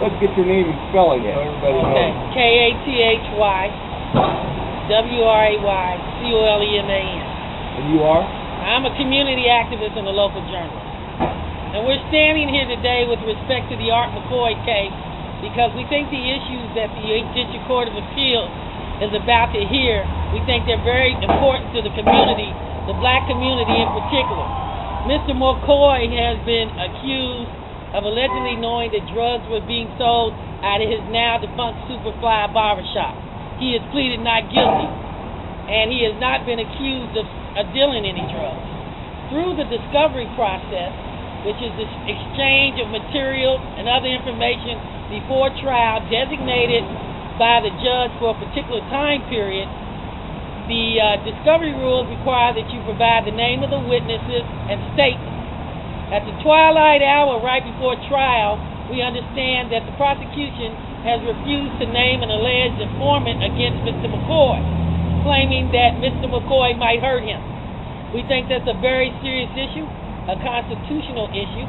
Let's get your name and spelling so everybody knows. Okay. KATHYWRAYCOLEMAN. And you are? I'm a community activist and a local journalist. And we're standing here today with respect to the Art McCoy case because we think the issues that the 8th District Court of Appeals is about to hear, we think they're very important to the community, the black community in particular. Mr. McCoy has been accused of allegedly knowing that drugs were being sold out of his now defunct Superfly barbershop. He has pleaded not guilty, and he has not been accused of dealing any drugs. Through the discovery process, which is the exchange of material and other information before trial designated by the judge for a particular time period, the discovery rules require that you provide the name of the witnesses and statements. At the twilight hour right before trial, we understand that the prosecution has refused to name an alleged informant against Mr. McCoy, claiming that Mr. McCoy might hurt him. We think that's a very serious issue, a constitutional issue.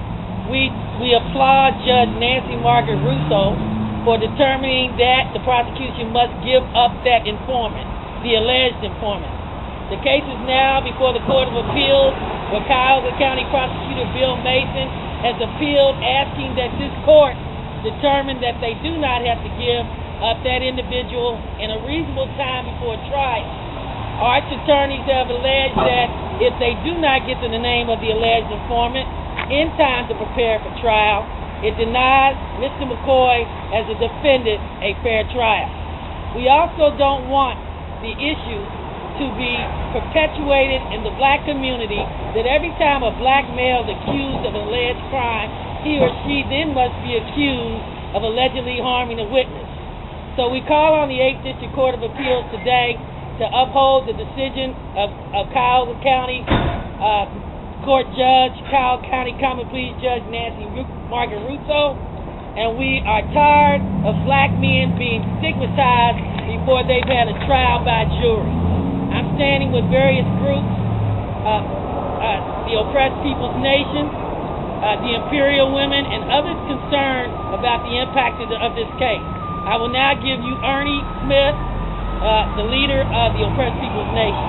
We applaud Judge Nancy Margaret Russo for determining that the prosecution must give up that informant, the alleged informant. The case is now before the Court of Appeals, where Cuyahoga County Prosecutor Bill Mason has appealed, asking that this court determine that they do not have to give up that individual in a reasonable time before trial. Arts attorneys have alleged that if they do not get to the name of the alleged informant in time to prepare for trial, it denies Mr. McCoy as a defendant a fair trial. We also don't want the issue to be perpetuated in the black community that every time a black male is accused of an alleged crime, he or she then must be accused of allegedly harming a witness. So we call on the 8th District Court of Appeals today to uphold the decision of Cuyahoga County Court Judge, Cuyahoga County Common Pleas Judge Nancy Margaret Russo, and we are tired of black men being stigmatized before they've had a trial by jury. I'm standing with various groups, the Oppressed People's Nation, the Imperial Women, and others concerned about the impact of this case. I will now give you Ernie Smith, the leader of the Oppressed People's Nation.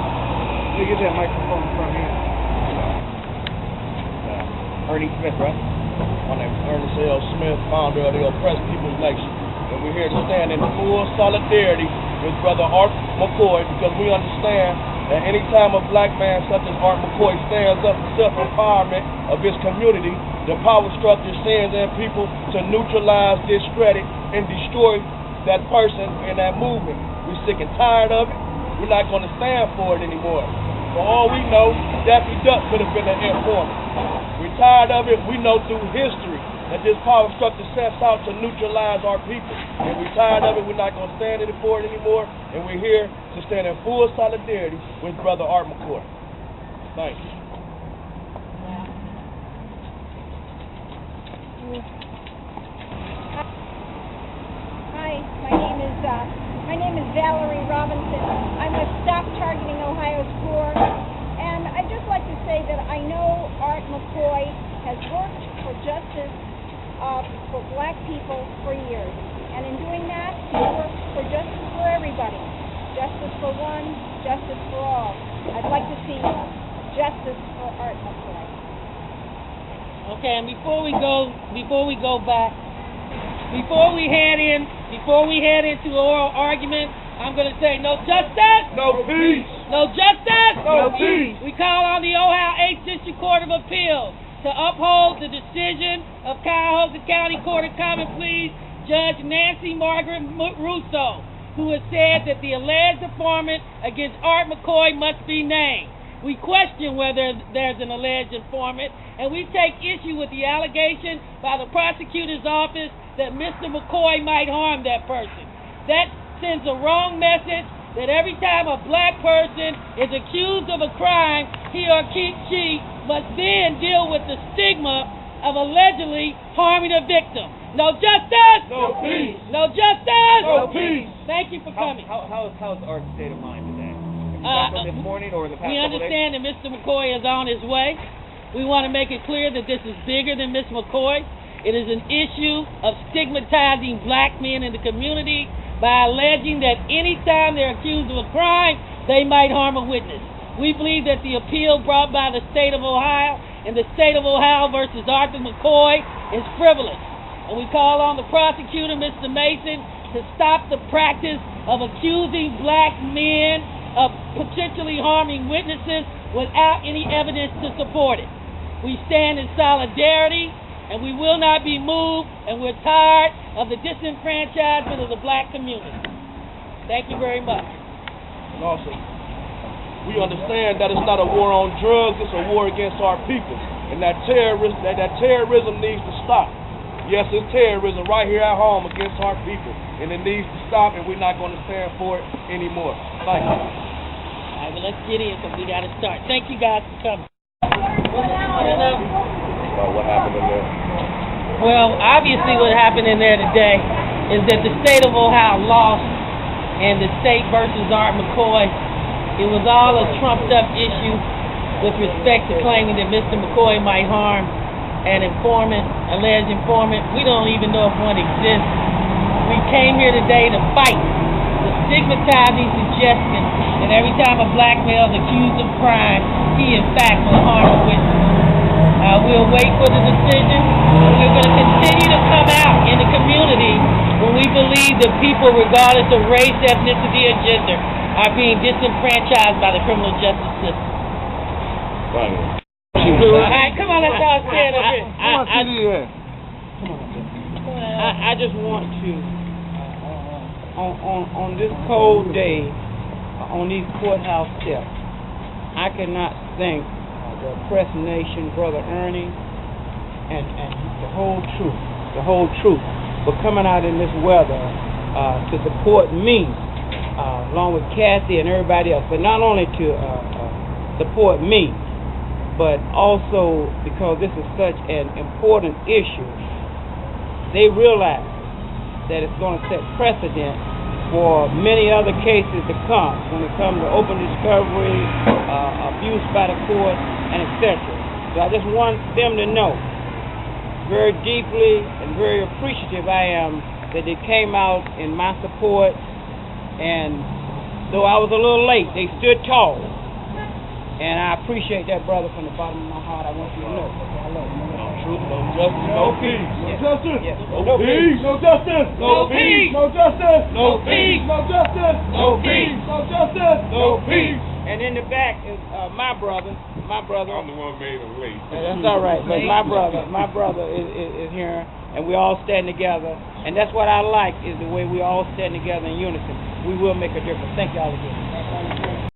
You get that microphone from here. Ernie Smith, right? My name is Ernest L. Smith, founder of the Oppressed People's Nation. And we're here to stand in full solidarity with Brother Art McCoy because we understand that any time a black man such as Art McCoy stands up for self-empowerment of his community, the power structure sends in people to neutralize, discredit, and destroy that person and that movement. We're sick and tired of it. We're not going to stand for it anymore. For all we know, Daffy Duck could have been an informant. We're tired of it. We know through history that this power structure sets out to neutralize our people. And we're tired of it. We're not going to stand for it anymore. And we're here to stand in full solidarity with Brother Art McCoy. Thank you. Hi, my name is Valerie Robinson. I'm with Stop Targeting Ohio's Poor, and I'd just like to say that I know Art McCoy has worked for justice for black people for years, and in doing that, he's worked for justice for everybody. Justice for one, justice for all. I'd like to see justice for Art McCoy. Okay, and before we go back, before we head into oral argument, I'm going to say no justice, no peace. No justice, no peace. We call on the Ohio 8th District Court of Appeals to uphold the decision of Cuyahoga County Court of Common Pleas Judge Nancy Margaret Russo, who has said that the alleged informant against Art McCoy must be named. We question whether there's an alleged informant, and we take issue with the allegation by the prosecutor's office that Mr. McCoy might harm that person. That sends a wrong message that every time a black person is accused of a crime, he or she must then deal with the stigma of allegedly harming a victim. No justice! No peace! No justice! No peace! Thank you for coming. How's Art's state of mind today? From this morning or the past we couple understand days? that Mr. McCoy is on his way. We want to make it clear that this is bigger than Ms. McCoy. It is an issue of stigmatizing black men in the community by alleging that any time they're accused of a crime, they might harm a witness. We believe that the appeal brought by the state of Ohio and the state of Ohio versus Arthur McCoy is frivolous. And we call on the prosecutor, Mr. Mason, to stop the practice of accusing black men of potentially harming witnesses without any evidence to support it. We stand in solidarity, and we will not be moved, and we're tired of the disenfranchisement of the black community. Thank you very much. And also, we understand that it's not a war on drugs, it's a war against our people. And that terrorism needs to stop. Yes, it's terrorism right here at home against our people. And it needs to stop, and we're not going to stand for it anymore. Thank you. All right, well, let's get in because we got to start. Thank you guys for coming. What happened in there? Well, obviously what happened in there today is that the state of Ohio lost and the state versus Art McCoy. It was all a trumped-up issue with respect to claiming that Mr. McCoy might harm an informant, alleged informant. We don't even know if one exists. We came here today to fight the stigmatizing suggestion that every time a black male is accused of crime, he in fact will harm a witness. We'll wait for the decision. We're going to continue to come out in the community when we believe that people, regardless of race, ethnicity, or gender, are being disenfranchised by the criminal justice system. All right, come on, let's all stand up here. I just want to, on this cold day, on these courthouse steps, I cannot thank the oppressed nation, Brother Ernie, and the whole truth, for coming out in this weather to support me, along with Kathy and everybody else, but not only to support me, but also because this is such an important issue. They realize that it's going to set precedent for many other cases to come when it comes to open discovery, abuse by the court, and etc. So I just want them to know very deeply and very appreciative I am that they came out in my support, and though I was a little late, they stood tall. And I appreciate that, brother, from the bottom of my heart. I want you to know. I love you. No truth, no justice, no peace. Yes. No justice, Yes. no peace. No justice, no peace. No justice, no peace. No justice, no peace. No justice, no peace. And in the back is my brother. I'm the one made him late. That's all right, but my brother is here, and we all stand together. And that's what I like, is the way we all stand together in unison. We will make a difference. Thank y'all again.